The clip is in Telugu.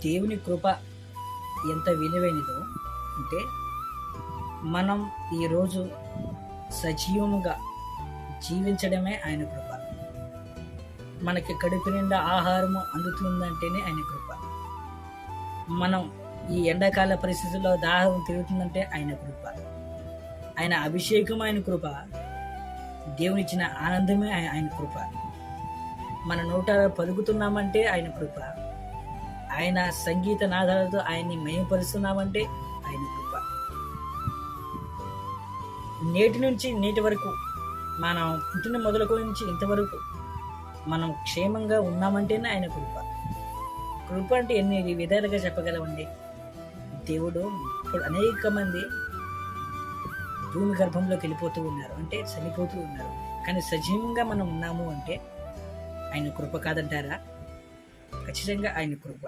దేవుని కృప ఎంత విలువైనదో అంటే, మనం ఈరోజు సజీవముగా జీవించడమే ఆయన కృప. మనకి కడుపు నిండా ఆహారము అందుతుందంటేనే ఆయన కృప. మనం ఈ ఎండాకాల పరిస్థితుల్లో దాహం తిరుగుతుందంటే ఆయన కృప. ఆయన అభిషేకం ఆయన కృప. దేవునిచ్చిన ఆనందమే ఆయన కృప. మన నోట పలుకుతున్నామంటే ఆయన కృప. ఆయన సంగీత నాదాలతో ఆయన్ని మహిమపరుస్తున్నామంటే ఆయన కృప. నేటి నుంచి నేటి వరకు, మనం పుట్టిన మొదలుకొని నుంచి ఇంతవరకు మనం క్షేమంగా ఉన్నామంటేనే ఆయన కృప. కృప అంటే ఎన్ని విధాలుగా చెప్పగలమండి. దేవుడు ఇప్పుడు అనేక మంది భూమి గర్భంలోకి వెళ్ళిపోతూ ఉన్నారు, అంటే చనిపోతూ ఉన్నారు. కానీ సజీవంగా మనం ఉన్నాము అంటే ఆయన కృప కాదంటారా? ఖచ్చితంగా ఆయన కృప.